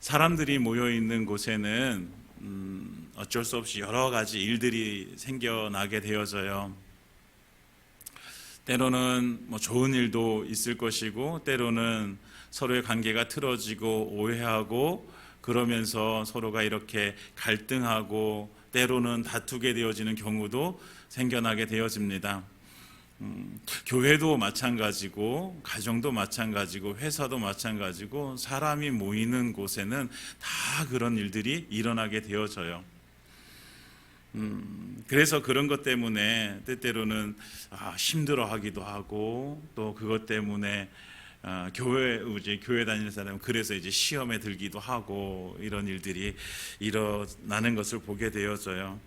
사람들이 모여 있는 곳에는 어쩔 수 없이 여러 가지 일들이 생겨나게 되어져요. 때로는 좋은 일도 있을 것이고, 때로는 서로의 관계가 틀어지고 오해하고 그러면서 서로가 이렇게 갈등하고 때로는 다투게 되어지는 경우도 생겨나게 되어집니다. 교회도 마찬가지고, 가정도 마찬가지고, 회사도 마찬가지고, 사람이 모이는 곳에는 다 그런 일들이 일어나게 되어져요. 그래서 그런 것 때문에 때때로는 힘들어하기도 하고, 또 그것 때문에 교회 다니는 사람은 그래서 이제 시험에 들기도 하고, 이런 일들이 일어나는 것을 보게 되어져요.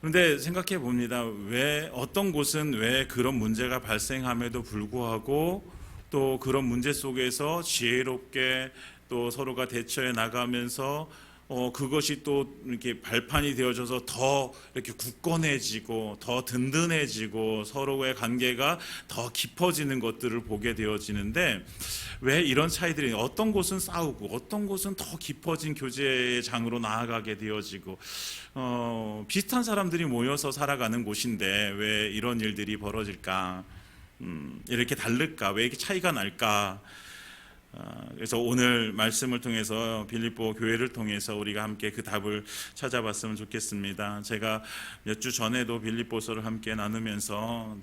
그런데 생각해 봅니다. 왜 어떤 곳은 왜 그런 문제가 발생함에도 불구하고 또 그런 문제 속에서 지혜롭게 또 서로가 대처해 나가면서 그것이 또 이렇게 발판이 되어져서 더 이렇게 굳건해지고 더 든든해지고 서로의 관계가 더 깊어지는 것들을 보게 되어지는데, 왜 이런 차이들이, 어떤 곳은 싸우고 어떤 곳은 더 깊어진 교제의 장으로 나아가게 되어지고, 비슷한 사람들이 모여서 살아가는 곳인데 왜 이런 일들이 벌어질까? 이렇게 다를까? 왜 이렇게 차이가 날까? 그래서 오늘 말씀을 통해서, 빌립보 교회를 통해서 우리가 함께 그 답을 찾아봤으면 좋겠습니다. 제가 몇 주 전에도 빌립보서를 함께 나누면서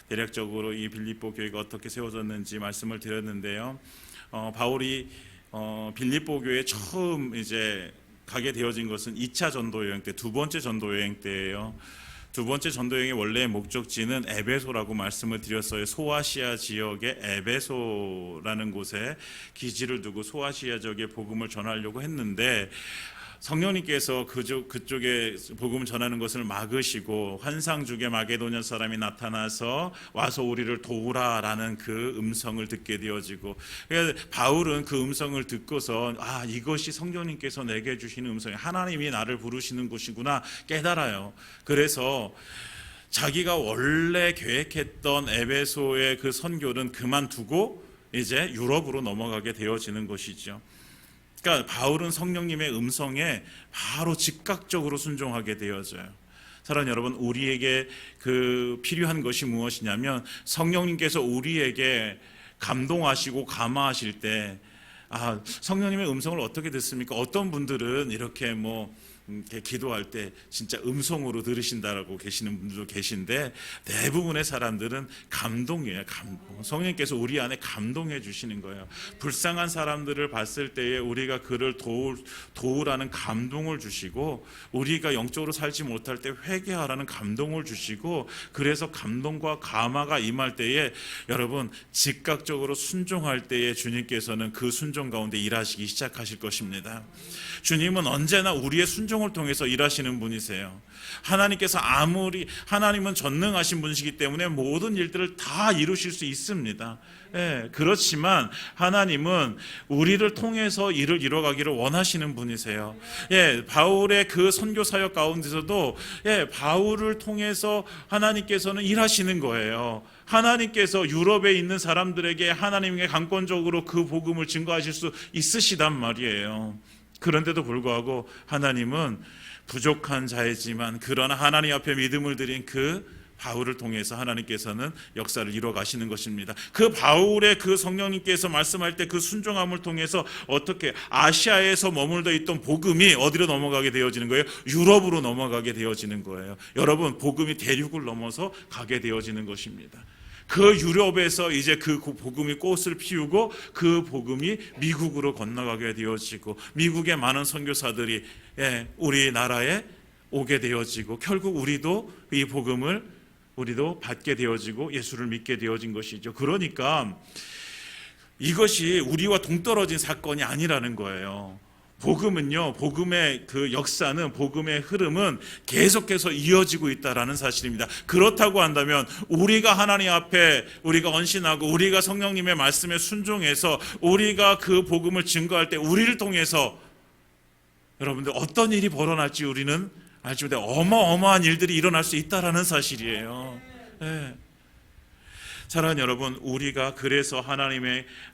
대략적으로 이 빌립보 교회가 어떻게 세워졌는지 말씀을 드렸는데요. 바울이 빌립보 교회에 처음 이제 가게 되어진 것은 2차 전도 여행 때, 두 번째 전도 여행 때예요. 두 번째 전도여행의 원래의 목적지는 에베소라고 말씀을 드렸어요. 소아시아 지역의 에베소라는 곳에 기지를 두고 소아시아 지역에 복음을 전하려고 했는데, 성령님께서 그쪽에 복음을 전하는 것을 막으시고 환상주게 마게도냐 사람이 나타나서 와서 우리를 도우라라는 그 음성을 듣게 되어지고, 그래서 바울은 그 음성을 듣고서 이것이 성령님께서 내게 주시는 음성이 하나님이 나를 부르시는 곳이구나 깨달아요. 그래서 자기가 원래 계획했던 에베소의 그 선교는 그만두고 이제 유럽으로 넘어가게 되어지는 것이죠. 그러니까 바울은 성령님의 음성에 바로 즉각적으로 순종하게 되어져요. 사랑하는 여러분, 우리에게 그 필요한 것이 무엇이냐면, 성령님께서 우리에게 감동하시고 감화하실 때, 성령님의 음성을 어떻게 듣습니까? 어떤 분들은 이렇게 이렇게 기도할 때 진짜 음성으로 들으신다라고 계시는 분들도 계신데, 대부분의 사람들은 감동이에요. 성령께서 우리 안에 감동해 주시는 거예요. 불쌍한 사람들을 봤을 때에 우리가 그를 도우라는 감동을 주시고, 우리가 영적으로 살지 못할 때 회개하라는 감동을 주시고, 그래서 감동과 감화가 임할 때에 여러분 즉각적으로 순종할 때에 주님께서는 그 순종 가운데 일하시기 시작하실 것입니다. 주님은 언제나 우리의 순종을 통해서 일하시는 분이세요. 하나님은 전능하신 분이시기 때문에 모든 일들을 다 이루실 수 있습니다. 그렇지만 하나님은 우리를 통해서 일을 이뤄가기를 원하시는 분이세요. 바울의 그 선교 사역 가운데서도 바울을 통해서 하나님께서는 일하시는 거예요. 하나님께서 유럽에 있는 사람들에게 하나님께 강권적으로 그 복음을 증거하실 수 있으시단 말이에요. 그런데도 불구하고 하나님은 부족한 자이지만, 그러나 하나님 앞에 믿음을 드린 그 바울을 통해서 하나님께서는 역사를 이루어 가시는 것입니다. 그 바울의 그 성령님께서 말씀할 때 그 순종함을 통해서 어떻게 아시아에서 머물러 있던 복음이 어디로 넘어가게 되어지는 거예요? 유럽으로 넘어가게 되어지는 거예요. 여러분, 복음이 대륙을 넘어서 가게 되어지는 것입니다. 그 유럽에서 이제 그 복음이 꽃을 피우고 그 복음이 미국으로 건너가게 되어지고, 미국의 많은 선교사들이 우리나라에 오게 되어지고, 결국 우리도 이 복음을 받게 되어지고 예수를 믿게 되어진 것이죠. 그러니까 이것이 우리와 동떨어진 사건이 아니라는 거예요. 복음은요, 복음의 그 역사는, 복음의 흐름은 계속해서 이어지고 있다라는 사실입니다. 그렇다고 한다면 우리가 하나님 앞에 우리가 언신하고 우리가 성령님의 말씀에 순종해서 우리가 그 복음을 증거할 때 우리를 통해서 여러분들 어떤 일이 벌어날지 우리는 알지 못해 어마어마한 일들이 일어날 수 있다라는 사실이에요. 사랑하는 여러분, 우리가 그래서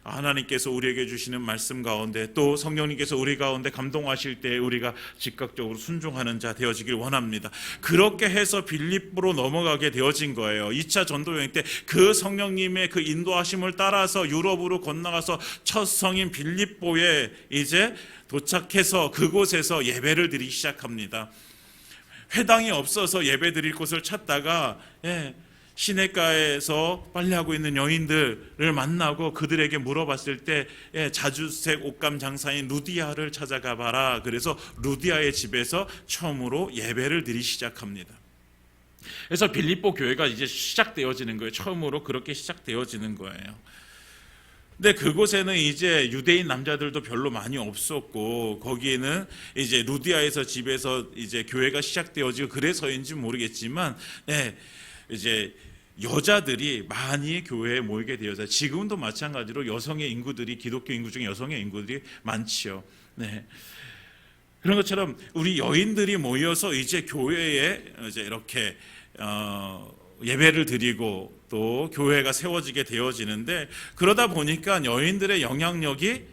하나님께서 우리에게 주시는 말씀 가운데 또 성령님께서 우리 가운데 감동하실 때 우리가 즉각적으로 순종하는 자 되어지길 원합니다. 그렇게 해서 빌립보로 넘어가게 되어진 거예요. 2차 전도 여행 때 그 성령님의 그 인도하심을 따라서 유럽으로 건너가서 첫 성인 빌립보에 이제 도착해서 그곳에서 예배를 드리기 시작합니다. 회당이 없어서 예배 드릴 곳을 찾다가 시내가에서 빨래하고 있는 여인들을 만나고 그들에게 물어봤을 때 자주색 옷감 장사인 루디아를 찾아가 봐라. 그래서 루디아의 집에서 처음으로 예배를 드리기 시작합니다. 그래서 빌립보 교회가 이제 시작되어지는 거예요. 처음으로 그렇게 시작되어지는 거예요. 근데 그곳에는 이제 유대인 남자들도 별로 많이 없었고 거기에는 이제 루디아에서 집에서 이제 교회가 시작되어지고 그래서인지 모르겠지만 이제 여자들이 많이 교회에 모이게 되어서 지금도 마찬가지로 여성의 인구들이 기독교 인구 중에 여성의 인구들이 많지요. 그런 것처럼 우리 여인들이 모여서 이제 교회에 이제 이렇게 예배를 드리고 또 교회가 세워지게 되어지는데 그러다 보니까 여인들의 영향력이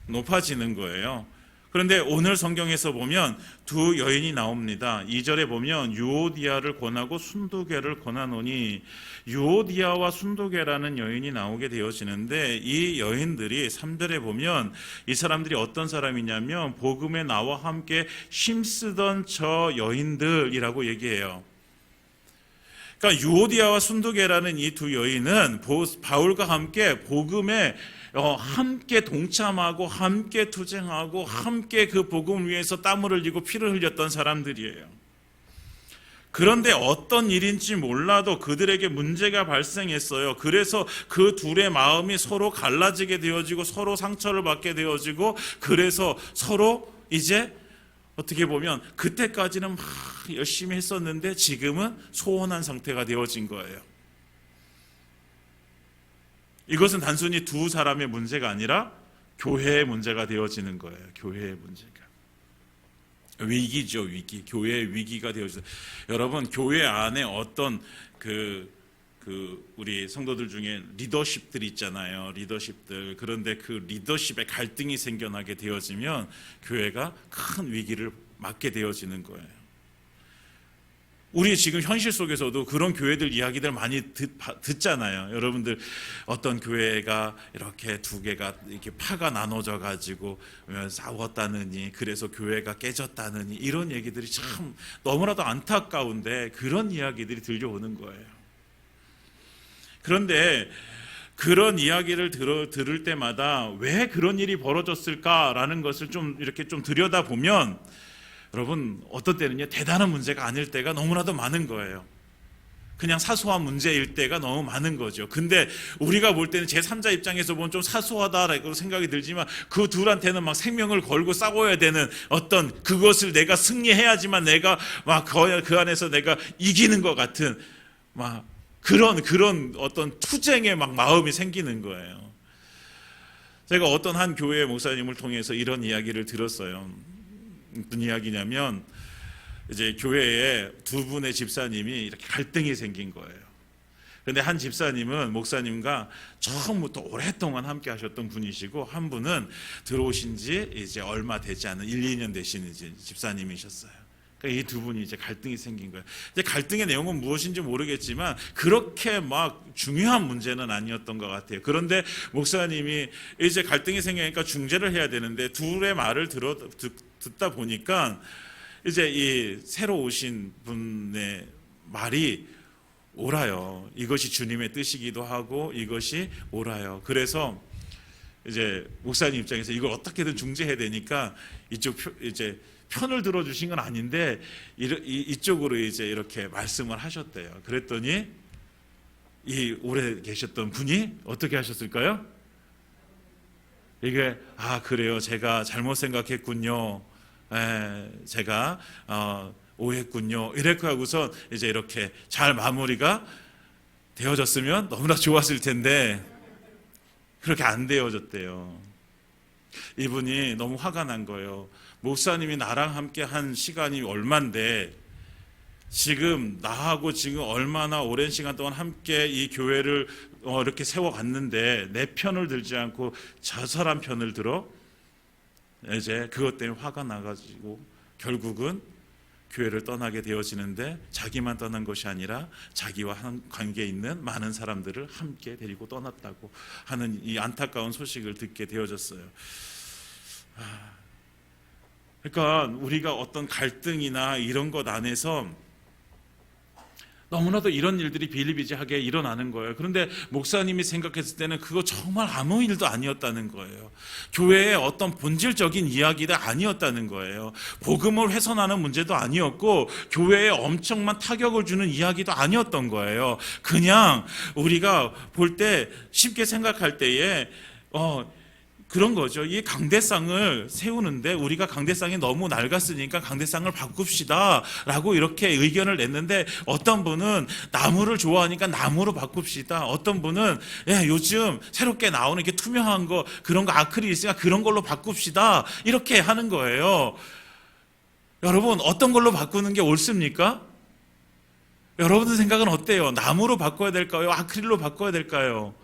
높아지는 거예요. 그런데 오늘 성경에서 보면 두 여인이 나옵니다. 2절에 보면 유오디아를 권하고 순두계를 권하노니 유오디아와 순두계라는 여인이 나오게 되어지는데 이 여인들이 3절에 보면 이 사람들이 어떤 사람이냐면 복음에 나와 함께 힘쓰던 저 여인들이라고 얘기해요. 그러니까 유오디아와 순두계라는 이 두 여인은 바울과 함께 복음에 함께 동참하고 함께 투쟁하고 함께 그 복음 위해서 땀을 흘리고 피를 흘렸던 사람들이에요. 그런데 어떤 일인지 몰라도 그들에게 문제가 발생했어요. 그래서 그 둘의 마음이 서로 갈라지게 되어지고 서로 상처를 받게 되어지고 그래서 서로 이제 어떻게 보면 그때까지는 막 열심히 했었는데 지금은 소원한 상태가 되어진 거예요. 이것은 단순히 두 사람의 문제가 아니라 교회의 문제가 되어지는 거예요. 교회의 문제가. 위기죠, 위기. 교회의 위기가 되어지죠. 여러분, 교회 안에 어떤 우리 성도들 중에 리더십들이 있잖아요. 리더십들. 그런데 그 리더십에 갈등이 생겨나게 되어지면 교회가 큰 위기를 맞게 되어지는 거예요. 우리 지금 현실 속에서도 그런 교회들 이야기들 많이 듣잖아요. 여러분들 어떤 교회가 이렇게 두 개가 이렇게 파가 나눠져 가지고 싸웠다느니 그래서 교회가 깨졌다느니 이런 얘기들이 참 너무나도 안타까운데 그런 이야기들이 들려오는 거예요. 그런데 그런 이야기를 들을 때마다 왜 그런 일이 벌어졌을까라는 것을 좀 이렇게 좀 들여다보면 여러분 어떤 때는요 대단한 문제가 아닐 때가 너무나도 많은 거예요. 그냥 사소한 문제일 때가 너무 많은 거죠. 근데 우리가 볼 때는 제3자 입장에서 보면 좀 사소하다라고 생각이 들지만 그 둘한테는 막 생명을 걸고 싸워야 되는 어떤 그것을 내가 승리해야지만 내가 막 그 안에서 내가 이기는 것 같은 막 그런 어떤 투쟁의 막 마음이 생기는 거예요. 제가 어떤 한 교회 목사님을 통해서 이런 이야기를 들었어요. 무슨 이야기냐면 이제 교회에 두 분의 집사님이 이렇게 갈등이 생긴 거예요. 그런데 한 집사님은 목사님과 처음부터 오랫동안 함께 하셨던 분이시고 한 분은 들어오신 지 이제 얼마 되지 않은 1, 2년 되시는 집사님이셨어요. 그러니까 이 두 분이 이제 갈등이 생긴 거예요. 이제 갈등의 내용은 무엇인지 모르겠지만 그렇게 막 중요한 문제는 아니었던 것 같아요. 그런데 목사님이 이제 갈등이 생기니까 중재를 해야 되는데 둘의 말을 듣다 보니까 이제 이 새로 오신 분의 말이 옳아요. 이것이 주님의 뜻이기도 하고 이것이 옳아요. 그래서 이제 목사님 입장에서 이걸 어떻게든 중재해야 되니까 이제 편을 들어주신 건 아닌데 이쪽으로 이제 이렇게 말씀을 하셨대요. 그랬더니 이 오래 계셨던 분이 어떻게 하셨을까요? 이게 그래요. 제가 잘못 생각했군요. 제가 오해했군요. 이렇게 하고서 이제 이렇게 잘 마무리가 되어졌으면 너무나 좋았을 텐데 그렇게 안 되어졌대요. 이분이 너무 화가 난 거예요. 목사님이 나랑 함께 한 시간이 얼만데 지금 나하고 지금 얼마나 오랜 시간 동안 함께 이 교회를 이렇게 세워갔는데 내 편을 들지 않고 저 사람 편을 들어 이제 그것 때문에 화가 나가지고 결국은 교회를 떠나게 되어지는데 자기만 떠난 것이 아니라 자기와 관계 있는 많은 사람들을 함께 데리고 떠났다고 하는 이 안타까운 소식을 듣게 되어졌어요. 그러니까 우리가 어떤 갈등이나 이런 것 안에서 너무나도 이런 일들이 비일비재하게 일어나는 거예요. 그런데 목사님이 생각했을 때는 그거 정말 아무 일도 아니었다는 거예요. 교회의 어떤 본질적인 이야기도 아니었다는 거예요. 복음을 훼손하는 문제도 아니었고 교회에 엄청난 타격을 주는 이야기도 아니었던 거예요. 그냥 우리가 볼 때 쉽게 생각할 때에 그런 거죠. 이 강대상을 세우는데 우리가 강대상이 너무 낡았으니까 강대상을 바꿉시다 라고 이렇게 의견을 냈는데, 어떤 분은 나무를 좋아하니까 나무로 바꿉시다, 어떤 분은 요즘 새롭게 나오는 이렇게 투명한 거, 그런 거 아크릴 있으니까 그런 걸로 바꿉시다, 이렇게 하는 거예요. 여러분, 어떤 걸로 바꾸는 게 옳습니까? 여러분들 생각은 어때요? 나무로 바꿔야 될까요? 아크릴로 바꿔야 될까요?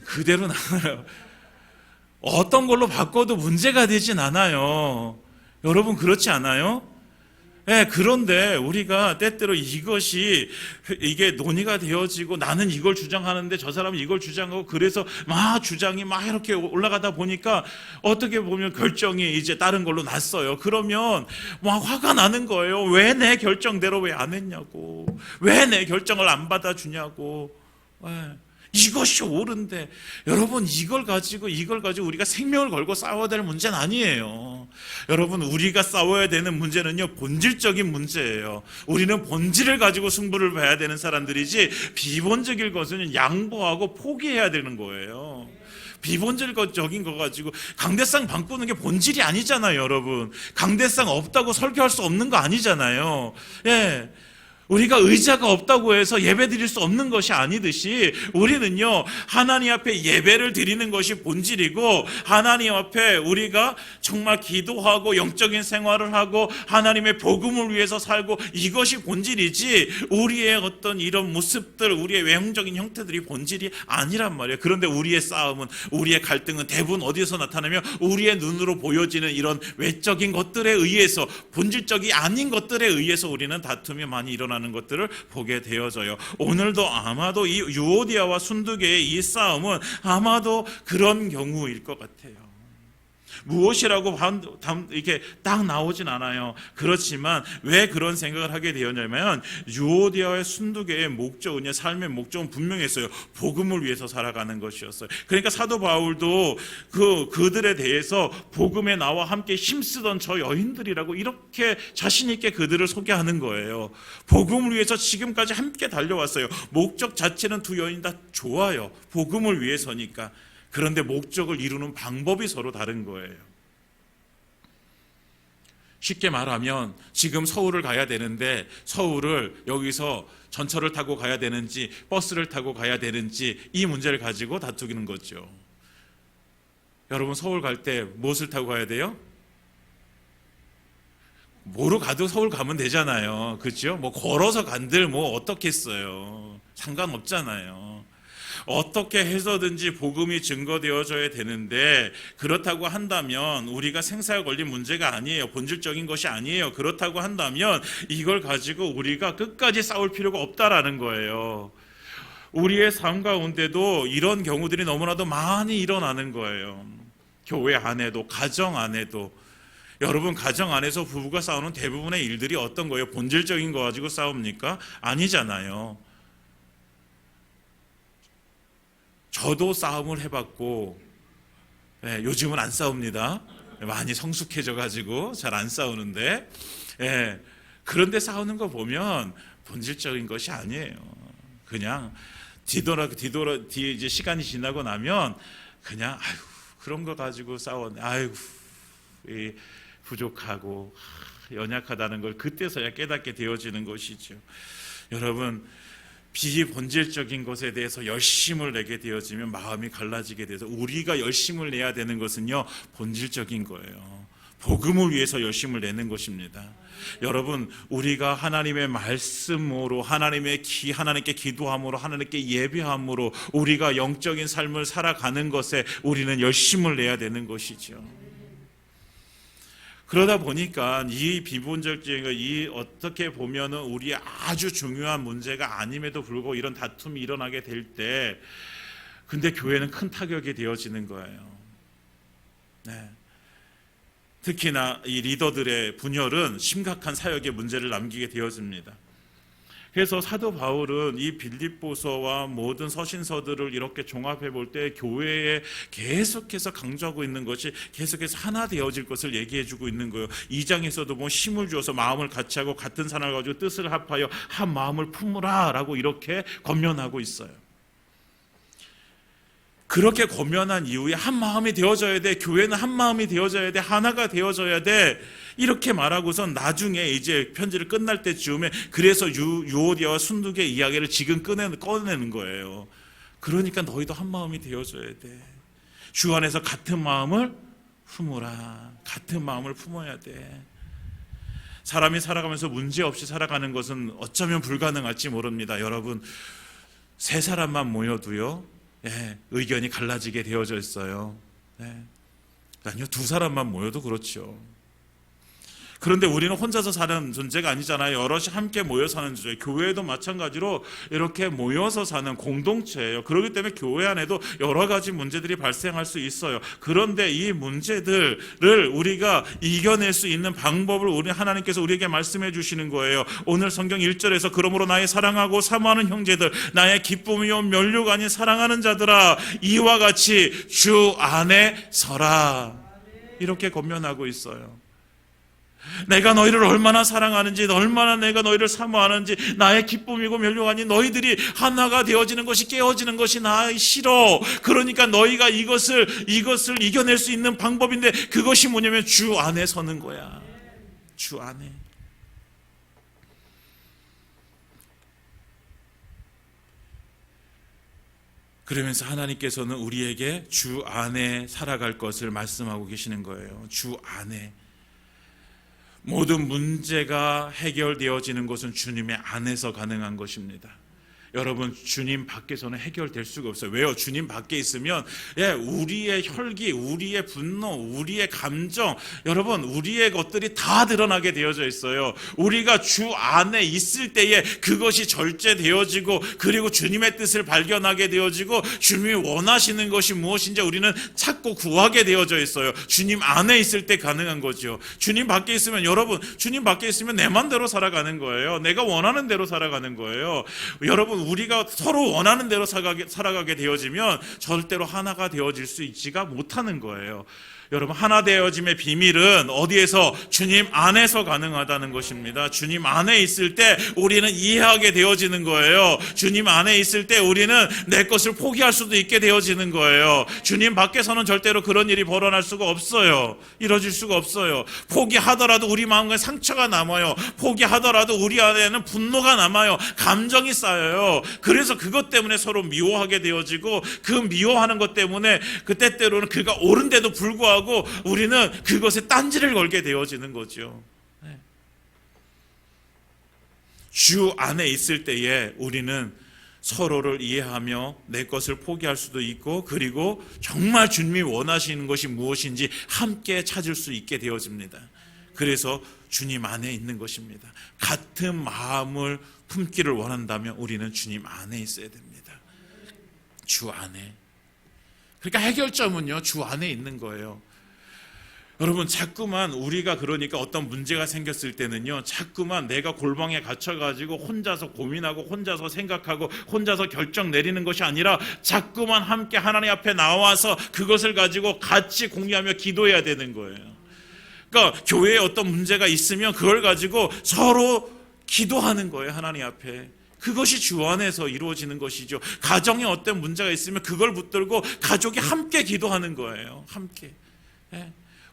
그대로는 않아요. 어떤 걸로 바꿔도 문제가 되진 않아요. 여러분, 그렇지 않아요? 그런데 우리가 때때로 이게 논의가 되어지고 나는 이걸 주장하는데 저 사람은 이걸 주장하고, 그래서 막 주장이 막 이렇게 올라가다 보니까 어떻게 보면 결정이 이제 다른 걸로 났어요. 그러면 막 화가 나는 거예요. 왜 내 결정대로 왜 안 했냐고, 왜 내 결정을 안 받아주냐고. 이것이 옳은데, 여러분, 이걸 가지고 우리가 생명을 걸고 싸워야 될 문제는 아니에요. 여러분, 우리가 싸워야 되는 문제는요, 본질적인 문제예요. 우리는 본질을 가지고 승부를 봐야 되는 사람들이지, 비본적인 것은 양보하고 포기해야 되는 거예요. 비본질적인 거 가지고 강대상 바꾸는 게 본질이 아니잖아요. 여러분, 강대상 없다고 설교할 수 없는 거 아니잖아요. 우리가 의자가 없다고 해서 예배 드릴 수 없는 것이 아니듯이, 우리는요, 하나님 앞에 예배를 드리는 것이 본질이고, 하나님 앞에 우리가 정말 기도하고 영적인 생활을 하고 하나님의 복음을 위해서 살고, 이것이 본질이지, 우리의 어떤 이런 모습들, 우리의 외형적인 형태들이 본질이 아니란 말이에요. 그런데 우리의 싸움은, 우리의 갈등은 대부분 어디서 나타나면 우리의 눈으로 보여지는 이런 외적인 것들에 의해서, 본질적이 아닌 것들에 의해서 우리는 다툼이 많이 일어나는 것들을 보게 되어져요. 오늘도 아마도 이 유오디아와 순두개의 이 싸움은 아마도 그런 경우일 것 같아요. 무엇이라고 이렇게 딱 나오진 않아요. 그렇지만 왜 그런 생각을 하게 되었냐면, 유오디아와 순두개의 목적은요, 삶의 목적은 분명했어요. 복음을 위해서 살아가는 것이었어요. 그러니까 사도 바울도 그들에 대해서 복음에 나와 함께 힘쓰던 저 여인들이라고 이렇게 자신 있게 그들을 소개하는 거예요. 복음을 위해서 지금까지 함께 달려왔어요. 목적 자체는 두 여인 다 좋아요. 복음을 위해서니까. 그런데 목적을 이루는 방법이 서로 다른 거예요. 쉽게 말하면, 지금 서울을 가야 되는데 서울을 여기서 전철을 타고 가야 되는지 버스를 타고 가야 되는지, 이 문제를 가지고 다투기는 거죠. 여러분, 서울 갈 때 무엇을 타고 가야 돼요? 뭐로 가도 서울 가면 되잖아요. 그렇죠? 뭐 걸어서 간들 뭐 어떻겠어요. 상관없잖아요. 어떻게 해서든지 복음이 증거되어져야 되는데, 그렇다고 한다면 우리가 생사에 걸린 문제가 아니에요. 본질적인 것이 아니에요. 그렇다고 한다면 이걸 가지고 우리가 끝까지 싸울 필요가 없다라는 거예요. 우리의 삶 가운데도 이런 경우들이 너무나도 많이 일어나는 거예요. 교회 안에도, 가정 안에도. 여러분, 가정 안에서 부부가 싸우는 대부분의 일들이 어떤 거예요? 본질적인 거 가지고 싸웁니까? 아니잖아요. 저도 싸움을 해봤고, 요즘은 안 싸웁니다. 많이 성숙해져가지고 잘 안 싸우는데, 그런데 싸우는 거 보면 본질적인 것이 아니에요. 그냥 이제 시간이 지나고 나면 그냥 그런 거 가지고 싸웠네. 부족하고 연약하다는 걸 그때서야 깨닫게 되어지는 것이죠. 여러분, 비본질적인 것에 대해서 열심을 내게 되어지면 마음이 갈라지게 돼서, 우리가 열심을 내야 되는 것은요, 본질적인 거예요. 복음을 위해서 열심을 내는 것입니다. 여러분, 우리가 하나님의 말씀으로 하나님께 기도함으로 하나님께 예배함으로 우리가 영적인 삶을 살아가는 것에 우리는 열심을 내야 되는 것이죠. 그러다 보니까 이 비본질적인 이 어떻게 보면은 우리의 아주 중요한 문제가 아님에도 불구하고 이런 다툼이 일어나게 될 때 근데 교회는 큰 타격이 되어지는 거예요. 네. 특히나 이 리더들의 분열은 심각한 사역의 문제를 남기게 되어집니다. 그래서 사도 바울은 이 빌립보서와 모든 서신서들을 이렇게 종합해 볼 때 교회에 계속해서 강조하고 있는 것이 계속해서 하나 되어질 것을 얘기해 주고 있는 거예요. 2장에서도 뭐 힘을 주어서 마음을 같이 하고 같은 산을 가지고 뜻을 합하여 한 마음을 품으라 라고 이렇게 권면하고 있어요. 그렇게 권면한 이후에 한 마음이 되어져야 돼. 교회는 한 마음이 되어져야 돼. 하나가 되어져야 돼. 이렇게 말하고선 나중에 이제 편지를 끝날 때쯤에 그래서 유오디아와 순두기의 이야기를 지금 꺼내는 거예요. 그러니까 너희도 한 마음이 되어져야 돼. 주 안에서 같은 마음을 품으라. 같은 마음을 품어야 돼. 사람이 살아가면서 문제 없이 살아가는 것은 어쩌면 불가능할지 모릅니다. 여러분, 세 사람만 모여도요. 의견이 갈라지게 되어져 있어요. 아니요, 두 사람만 모여도 그렇죠. 그런데 우리는 혼자서 사는 존재가 아니잖아요. 여럿이 함께 모여 사는 존재. 교회도 마찬가지로 이렇게 모여서 사는 공동체예요. 그렇기 때문에 교회 안에도 여러 가지 문제들이 발생할 수 있어요. 그런데 이 문제들을 우리가 이겨낼 수 있는 방법을 우리 하나님께서 우리에게 말씀해 주시는 거예요. 오늘 성경 1절에서 그러므로 나의 사랑하고 사모하는 형제들, 나의 기쁨이요 면류가 아닌 사랑하는 자들아, 이와 같이 주 안에 서라. 이렇게 권면하고 있어요. 내가 너희를 얼마나 사랑하는지, 얼마나 내가 너희를 사모하는지, 나의 기쁨이고 면류가 아닌 너희들이 하나가 되어지는 것이, 깨어지는 것이 나 싫어. 그러니까 너희가 이것을 이겨낼 수 있는 방법인데 그것이 뭐냐면 주 안에 서는 거야. 주 안에. 그러면서 하나님께서는 우리에게 주 안에 살아갈 것을 말씀하고 계시는 거예요. 주 안에. 모든 문제가 해결되어지는 것은 주님의 안에서 가능한 것입니다. 여러분, 주님 밖에서는 해결될 수가 없어요. 왜요? 주님 밖에 있으면 우리의 혈기, 우리의 분노, 우리의 감정, 여러분, 우리의 것들이 다 드러나게 되어져 있어요. 우리가 주 안에 있을 때에 그것이 절제되어지고, 그리고 주님의 뜻을 발견하게 되어지고, 주님이 원하시는 것이 무엇인지 우리는 찾고 구하게 되어져 있어요. 주님 안에 있을 때 가능한 거죠. 주님 밖에 있으면, 여러분, 주님 밖에 있으면 내 맘대로 살아가는 거예요. 내가 원하는 대로 살아가는 거예요. 여러분, 우리가 서로 원하는 대로 살아가게 되어지면 절대로 하나가 되어질 수 있지가 못하는 거예요. 여러분, 하나 되어짐의 비밀은 어디에서? 주님 안에서 가능하다는 것입니다. 주님 안에 있을 때 우리는 이해하게 되어지는 거예요. 주님 안에 있을 때 우리는 내 것을 포기할 수도 있게 되어지는 거예요. 주님 밖에서는 절대로 그런 일이 벌어날 수가 없어요. 이루어질 수가 없어요. 포기하더라도 우리 마음에 상처가 남아요. 포기하더라도 우리 안에는 분노가 남아요. 감정이 쌓여요. 그래서 그것 때문에 서로 미워하게 되어지고, 그 미워하는 것 때문에 그 때때로는 그가 옳은데도 불구하고 우리는 그것에 딴지를 걸게 되어지는 거죠. 주 안에 있을 때에 우리는 서로를 이해하며 내 것을 포기할 수도 있고, 그리고 정말 주님이 원하시는 것이 무엇인지 함께 찾을 수 있게 되어집니다. 그래서 주님 안에 있는 것입니다. 같은 마음을 품기를 원한다면 우리는 주님 안에 있어야 됩니다. 주 안에. 그러니까 해결점은요, 주 안에 있는 거예요. 여러분, 자꾸만 우리가 그러니까 어떤 문제가 생겼을 때는요, 자꾸만 내가 골방에 갇혀가지고 혼자서 고민하고 혼자서 생각하고 혼자서 결정 내리는 것이 아니라 자꾸만 함께 하나님 앞에 나와서 그것을 가지고 같이 공유하며 기도해야 되는 거예요. 그러니까 교회에 어떤 문제가 있으면 그걸 가지고 서로 기도하는 거예요. 하나님 앞에. 그것이 주 안에서 이루어지는 것이죠. 가정에 어떤 문제가 있으면 그걸 붙들고 가족이 함께 기도하는 거예요. 함께.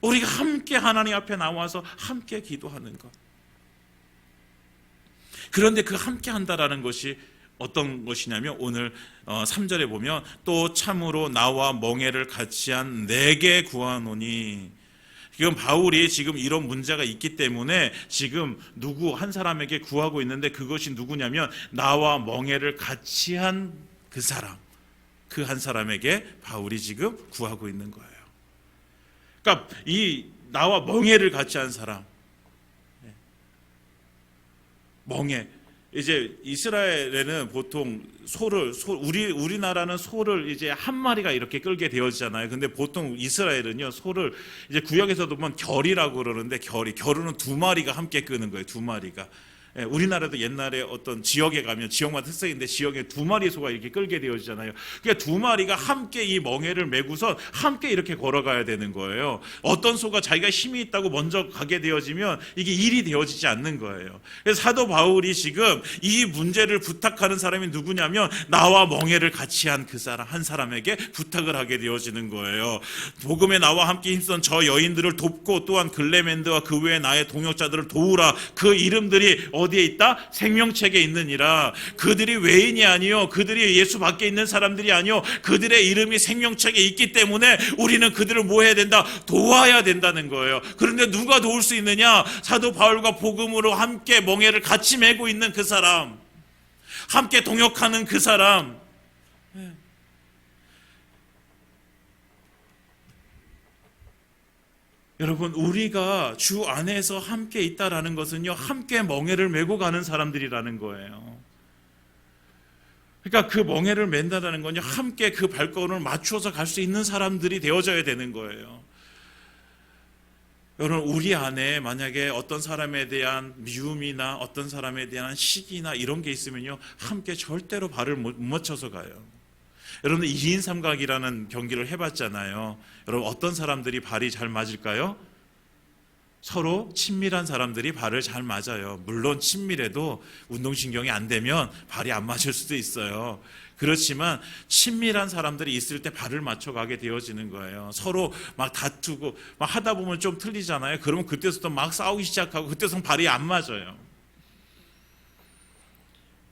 우리가 함께 하나님 앞에 나와서 함께 기도하는 것. 그런데 그 함께 한다라는 것이 어떤 것이냐면 오늘 3절에 보면 또 참으로 나와 멍에를 같이 한 내게 구하노니, 지금 바울이 지금 이런 문제가 있기 때문에 지금 누구 한 사람에게 구하고 있는데, 그것이 누구냐면 나와 멍에를 같이 한 그 사람, 그 한 사람에게 바울이 지금 구하고 있는 거예요. 그러니까 이 나와 멍에를 같이 한 사람, 멍에, 이제 이스라엘에는 보통 우리나라는 소를 이제 한 마리가 이렇게 끌게 되어지잖아요. 근데 보통 이스라엘은요, 소를 이제 구역에서도 보면 결이라고 그러는데, 결은 두 마리가 함께 끄는 거예요. 두 마리가. 우리나라도 옛날에 어떤 지역에 가면 지역마다 특색인데, 지역에 두 마리 소가 이렇게 끌게 되어지잖아요. 그러니까 두 마리가 함께 이 멍에를 메고선 함께 이렇게 걸어가야 되는 거예요. 어떤 소가 자기가 힘이 있다고 먼저 가게 되어지면 이게 일이 되어지지 않는 거예요. 그래서 사도 바울이 지금 이 문제를 부탁하는 사람이 누구냐면 나와 멍에를 같이 한 그 사람, 한 사람에게 부탁을 하게 되어지는 거예요. 복음에 나와 함께 힘쓴 저 여인들을 돕고, 또한 글레멘드와 그 외에 나의 동역자들을 도우라. 그 이름들이 어디에 있다? 생명책에 있느니라. 그들이 외인이 아니요, 그들이 예수 밖에 있는 사람들이 아니요, 그들의 이름이 생명책에 있기 때문에 우리는 그들을 뭐 해야 된다? 도와야 된다는 거예요. 그런데 누가 도울 수 있느냐? 사도 바울과 복음으로 함께 멍에를 같이 메고 있는 그 사람, 함께 동역하는 그 사람. 여러분, 우리가 주 안에서 함께 있다라는 것은요, 함께 멍에를 메고 가는 사람들이라는 거예요. 그러니까 그 멍에를 맨다라는 건요, 함께 그 발걸음을 맞추어서 갈 수 있는 사람들이 되어져야 되는 거예요. 여러분, 우리 안에 만약에 어떤 사람에 대한 미움이나 어떤 사람에 대한 시기나 이런 게 있으면요, 함께 절대로 발을 못 맞춰서 가요. 여러분, 2인 삼각이라는 경기를 해봤잖아요. 여러분, 어떤 사람들이 발이 잘 맞을까요? 서로 친밀한 사람들이 발을 잘 맞아요. 물론 친밀해도 운동신경이 안 되면 발이 안 맞을 수도 있어요. 그렇지만 친밀한 사람들이 있을 때 발을 맞춰가게 되어지는 거예요. 서로 막 다투고 막 하다 보면 좀 틀리잖아요. 그러면 그때부터 막 싸우기 시작하고, 그때부터 발이 안 맞아요.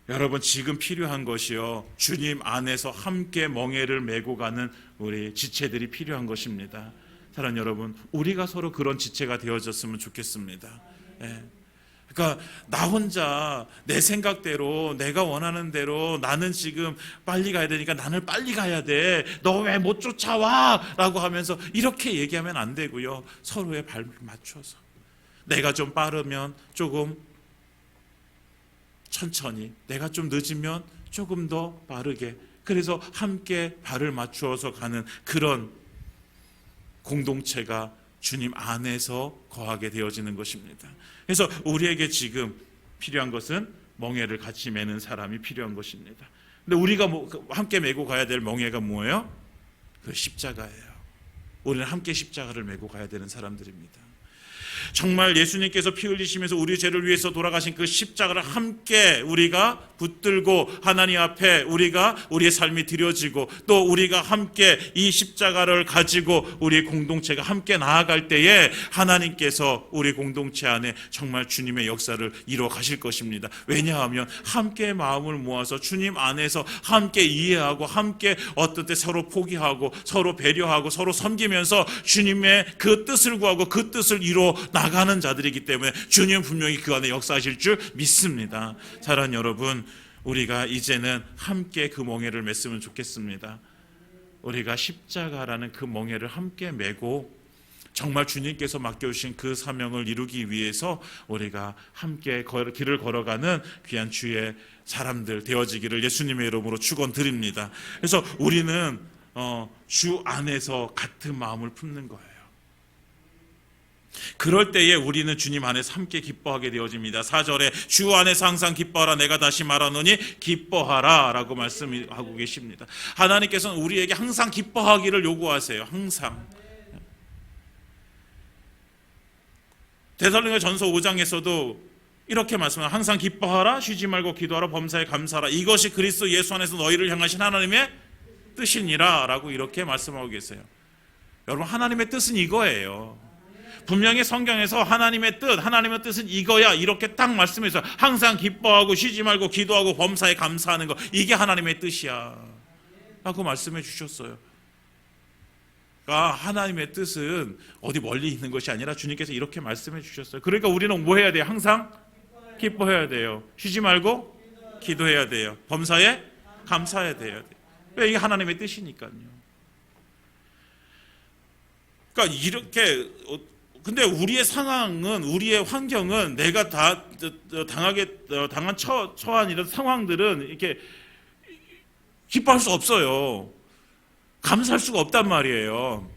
여러분, 지금 필요한 것이요, 주님 안에서 함께 멍에를 메고 가는 우리 지체들이 필요한 것입니다. 사랑하는 여러분, 우리가 서로 그런 지체가 되어졌으면 좋겠습니다. 그러니까 나 혼자 내 생각대로, 내가 원하는 대로, 나는 지금 빨리 가야 되니까 나는 빨리 가야 돼, 너 왜 못 쫓아와? 라고 하면서 이렇게 얘기하면 안 되고요, 서로의 발을 맞춰서 내가 좀 빠르면 조금 천천히, 내가 좀 늦으면 조금 더 빠르게, 그래서 함께 발을 맞추어서 가는 그런 공동체가 주님 안에서 거하게 되어지는 것입니다. 그래서 우리에게 지금 필요한 것은 멍에를 같이 매는 사람이 필요한 것입니다. 근데 우리가 함께 메고 가야 될 멍에가 뭐예요? 그 십자가예요. 우리는 함께 십자가를 메고 가야 되는 사람들입니다. 정말 예수님께서 피 흘리시면서 우리 죄를 위해서 돌아가신 그 십자가를 함께 우리가 붙들고 하나님 앞에 우리가 우리의 삶이 드려지고, 또 우리가 함께 이 십자가를 가지고 우리 공동체가 함께 나아갈 때에 하나님께서 우리 공동체 안에 정말 주님의 역사를 이루어 가실 것입니다. 왜냐하면 함께 마음을 모아서 주님 안에서 함께 이해하고, 함께 어떤 때 서로 포기하고 서로 배려하고 서로 섬기면서 주님의 그 뜻을 구하고 그 뜻을 이루어 나가는 자들이기 때문에 주님 분명히 그 안에 역사하실 줄 믿습니다. 사랑하는 여러분, 우리가 이제는 함께 그 멍에를 맸으면 좋겠습니다. 우리가 십자가라는 그 멍에를 함께 메고 정말 주님께서 맡겨주신 그 사명을 이루기 위해서 우리가 함께 길을 걸어가는 귀한 주의 사람들 되어지기를 예수님의 이름으로 축원드립니다. 그래서 우리는 주 안에서 같은 마음을 품는 거예요. 그럴 때에 우리는 주님 안에서 함께 기뻐하게 되어집니다. 4절에 주 안에서 항상 기뻐하라, 내가 다시 말하노니 기뻐하라 라고 말씀하고 계십니다. 하나님께서는 우리에게 항상 기뻐하기를 요구하세요. 항상. 데살로니가 전서 5장에서도 이렇게 말씀합니다. 항상 기뻐하라, 쉬지 말고 기도하라, 범사에 감사하라, 이것이 그리스도 예수 안에서 너희를 향하신 하나님의 뜻이니라 라고 이렇게 말씀하고 계세요. 여러분, 하나님의 뜻은 이거예요. 분명히 성경에서 하나님의 뜻은 이거야 이렇게 딱 말씀해서 항상 기뻐하고 쉬지 말고 기도하고 범사에 감사하는 거, 이게 하나님의 뜻이야 라고 말씀해 주셨어요. 하나님의 뜻은 어디 멀리 있는 것이 아니라 주님께서 이렇게 말씀해 주셨어요. 그러니까 우리는 뭐 해야 돼요? 항상 기뻐해야 돼요. 쉬지 말고 기도해야 돼요. 범사에 감사해야 돼요. 왜? 이게 하나님의 뜻이니까요. 그러니까 이렇게, 근데 우리의 상황은, 우리의 환경은, 내가 당한 처한 이런 상황들은 이렇게 기뻐할 수 없어요. 감사할 수가 없단 말이에요.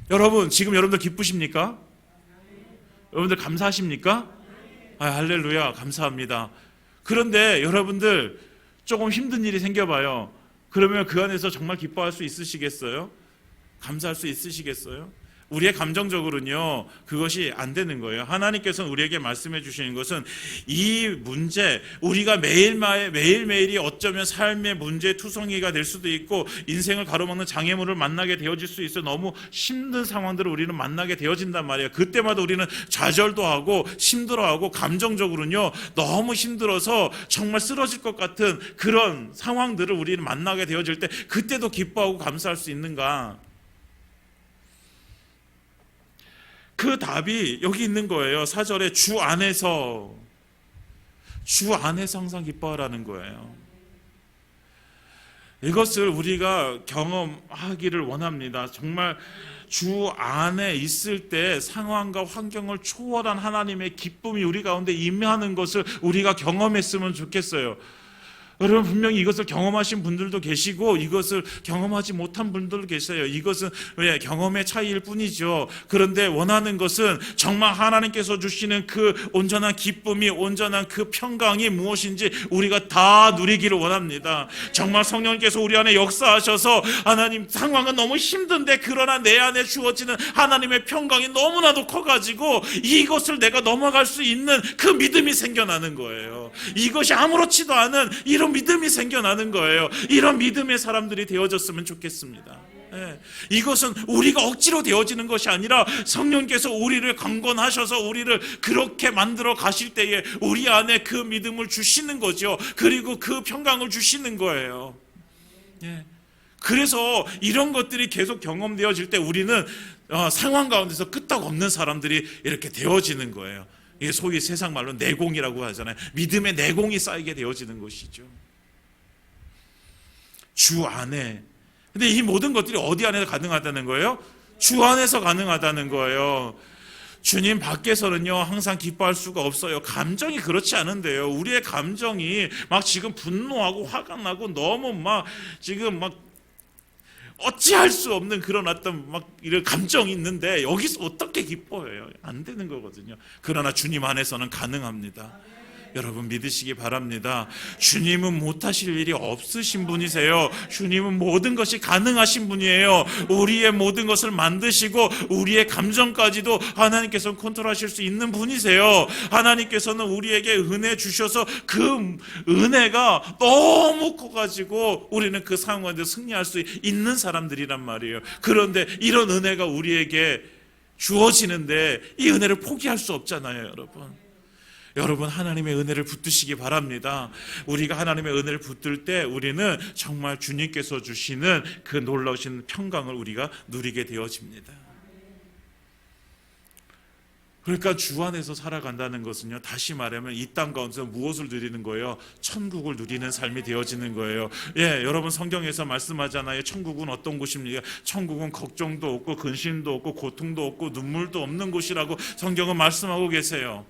여러분, 지금 여러분들 기쁘십니까? 여러분들 감사하십니까? 할렐루야, 감사합니다. 그런데 여러분들 조금 힘든 일이 생겨봐요. 그러면 그 안에서 정말 기뻐할 수 있으시겠어요? 감사할 수 있으시겠어요? 우리의 감정적으로는요, 그것이 안 되는 거예요. 하나님께서는 우리에게 말씀해 주시는 것은 이 문제, 우리가 매일매일이 어쩌면 삶의 문제의 투성이가 될 수도 있고, 인생을 가로막는 장애물을 만나게 되어질 수 있어요. 너무 힘든 상황들을 우리는 만나게 되어진단 말이에요. 그때마다 우리는 좌절도 하고 힘들어하고, 감정적으로는요 너무 힘들어서 정말 쓰러질 것 같은 그런 상황들을 우리는 만나게 되어질 때, 그때도 기뻐하고 감사할 수 있는가? 그 답이 여기 있는 거예요. 4절에 주 안에서 항상 기뻐하라는 거예요. 이것을 우리가 경험하기를 원합니다. 정말 주 안에 있을 때 상황과 환경을 초월한 하나님의 기쁨이 우리 가운데 임하는 것을 우리가 경험했으면 좋겠어요. 여러분, 분명히 이것을 경험하신 분들도 계시고 이것을 경험하지 못한 분들도 계세요. 이것은 경험의 차이일 뿐이죠. 그런데 원하는 것은 정말 하나님께서 주시는 그 온전한 기쁨이, 온전한 그 평강이 무엇인지 우리가 다 누리기를 원합니다. 정말 성령께서 우리 안에 역사하셔서, 하나님, 상황은 너무 힘든데 그러나 내 안에 주어지는 하나님의 평강이 너무나도 커가지고 이것을 내가 넘어갈 수 있는 그 믿음이 생겨나는 거예요. 이것이 아무렇지도 않은 이런 믿음이 생겨나는 거예요. 이런 믿음의 사람들이 되어졌으면 좋겠습니다. 이것은 우리가 억지로 되어지는 것이 아니라 성령께서 우리를 강권하셔서 우리를 그렇게 만들어 가실 때에 우리 안에 그 믿음을 주시는 거죠. 그리고 그 평강을 주시는 거예요. 그래서 이런 것들이 계속 경험되어질 때 우리는 상황 가운데서 끄떡없는 사람들이 이렇게 되어지는 거예요. 이게 소위 세상 말로 내공이라고 하잖아요. 믿음의 내공이 쌓이게 되어지는 것이죠. 주 안에. 근데 이 모든 것들이 어디 안에서 가능하다는 거예요? 주 안에서 가능하다는 거예요. 주님 밖에서는요 항상 기뻐할 수가 없어요. 감정이 그렇지 않은데요, 우리의 감정이 막 지금 분노하고 화가 나고 너무 막 지금 막 어찌할 수 없는 그런 어떤 막 이런 감정이 있는데 여기서 어떻게 기뻐해요? 안 되는 거거든요. 그러나 주님 안에서는 가능합니다. 여러분 믿으시기 바랍니다. 주님은 못하실 일이 없으신 분이세요. 주님은 모든 것이 가능하신 분이에요. 우리의 모든 것을 만드시고 우리의 감정까지도 하나님께서는 컨트롤하실 수 있는 분이세요. 하나님께서는 우리에게 은혜 주셔서 그 은혜가 너무 커가지고 우리는 그 상황에 승리할 수 있는 사람들이란 말이에요. 그런데 이런 은혜가 우리에게 주어지는데 이 은혜를 포기할 수 없잖아요, 여러분. 여러분 하나님의 은혜를 붙드시기 바랍니다. 우리가 하나님의 은혜를 붙들 때 우리는 정말 주님께서 주시는 그 놀라우신 평강을 우리가 누리게 되어집니다. 그러니까 주 안에서 살아간다는 것은요, 다시 말하면 이 땅 가운데서 무엇을 누리는 거예요? 천국을 누리는 삶이 되어지는 거예요. 여러분 성경에서 말씀하잖아요. 천국은 어떤 곳입니까? 천국은 걱정도 없고 근심도 없고 고통도 없고 눈물도 없는 곳이라고 성경은 말씀하고 계세요.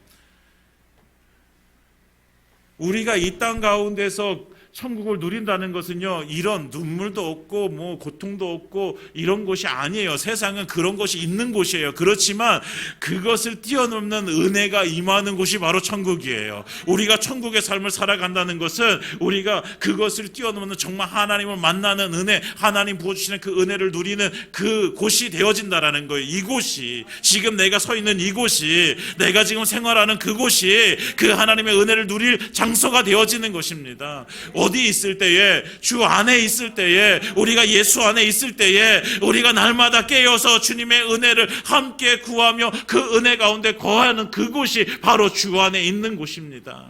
우리가 이 땅 가운데서 천국을 누린다는 것은요, 이런 눈물도 없고 뭐 고통도 없고 이런 곳이 아니에요. 세상은 그런 것이 있는 곳이에요. 그렇지만 그것을 뛰어넘는 은혜가 임하는 곳이 바로 천국이에요. 우리가 천국의 삶을 살아간다는 것은 우리가 그것을 뛰어넘는 정말 하나님을 만나는 은혜, 하나님 부어주시는 그 은혜를 누리는 그 곳이 되어진다라는 거예요. 이곳이, 지금 내가 서 있는 이곳이, 내가 지금 생활하는 그곳이 그 하나님의 은혜를 누릴 장소가 되어지는 것입니다. 어디 있을 때에, 주 안에 있을 때에, 우리가 예수 안에 있을 때에 우리가 날마다 깨어서 주님의 은혜를 함께 구하며 그 은혜 가운데 거하는 그곳이 바로 주 안에 있는 곳입니다.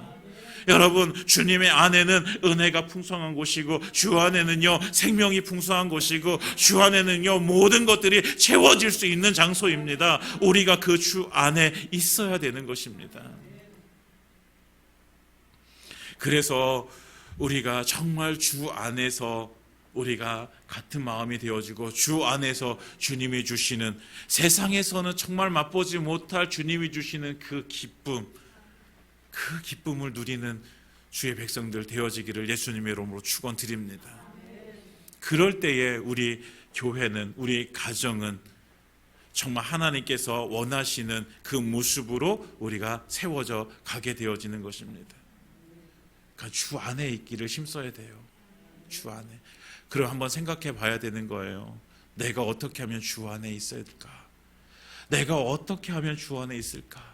여러분, 주님의 안에는 은혜가 풍성한 곳이고 주 안에는요 생명이 풍성한 곳이고 주 안에는요 모든 것들이 채워질 수 있는 장소입니다. 우리가 그 주 안에 있어야 되는 것입니다. 그래서 우리가 정말 주 안에서 우리가 같은 마음이 되어지고 주 안에서 주님이 주시는, 세상에서는 정말 맛보지 못할 주님이 주시는 그 기쁨을 누리는 주의 백성들 되어지기를 예수님의 이름으로 축원드립니다. 그럴 때에 우리 교회는, 우리 가정은 정말 하나님께서 원하시는 그 모습으로 우리가 세워져 가게 되어지는 것입니다. 그러니까 주 안에 있기를 힘써야 돼요. 주 안에. 그럼 한번 생각해 봐야 되는 거예요. 내가 어떻게 하면 주 안에 있을까? 내가 어떻게 하면 주 안에 있을까?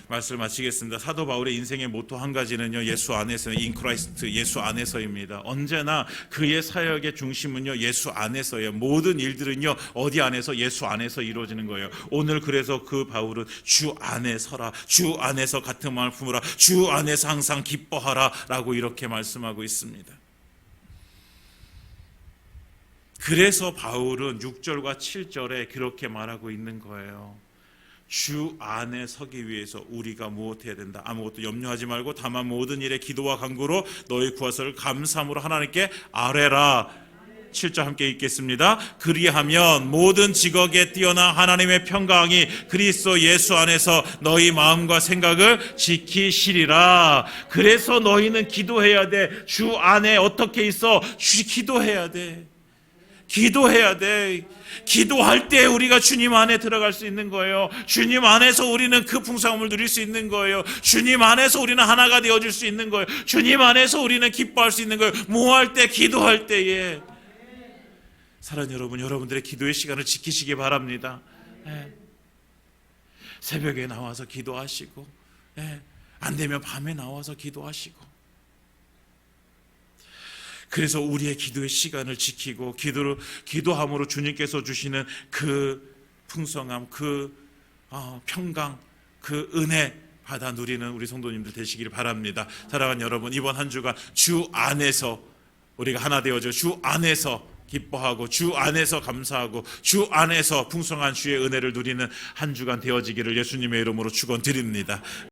말씀을 마치겠습니다. 사도 바울의 인생의 모토 한 가지는요, 예수 안에서, 인 크라이스트, 예수 안에서입니다. 언제나 그의 사역의 중심은요, 예수 안에서예요. 모든 일들은요, 어디 안에서? 예수 안에서 이루어지는 거예요. 오늘 그래서 그 바울은 주 안에 서라, 주 안에서 같은 마음을 품으라, 주 안에서 항상 기뻐하라 라고 이렇게 말씀하고 있습니다. 그래서 바울은 6절과 7절에 그렇게 말하고 있는 거예요. 주 안에 서기 위해서 우리가 무엇해야 된다? 아무것도 염려하지 말고 다만 모든 일에 기도와 간구로 너희 구하소를 감사함으로 하나님께 아뢰라. 7절 함께 읽겠습니다. 그리하면 모든 직업에 뛰어난 하나님의 평강이 그리스도 예수 안에서 너희 마음과 생각을 지키시리라. 그래서 너희는 기도해야 돼. 주 안에 어떻게 있어? 기도해야 돼. 기도해야 돼. 기도할 때 우리가 주님 안에 들어갈 수 있는 거예요. 주님 안에서 우리는 그 풍성함을 누릴 수 있는 거예요. 주님 안에서 우리는 하나가 되어질 수 있는 거예요. 주님 안에서 우리는 기뻐할 수 있는 거예요. 뭐 할 때? 기도할 때에. 사랑하는 여러분, 여러분들의 기도의 시간을 지키시기 바랍니다. 새벽에 나와서 기도하시고, 안 되면 밤에 나와서 기도하시고. 그래서 우리의 기도의 시간을 지키고 기도함으로 주님께서 주시는 그 풍성함, 그 평강, 그 은혜 받아 누리는 우리 성도님들 되시길 바랍니다. 사랑하는 여러분, 이번 한 주간 주 안에서 우리가 하나 되어져 주 안에서 기뻐하고 주 안에서 감사하고 주 안에서 풍성한 주의 은혜를 누리는 한 주간 되어지기를 예수님의 이름으로 축원드립니다.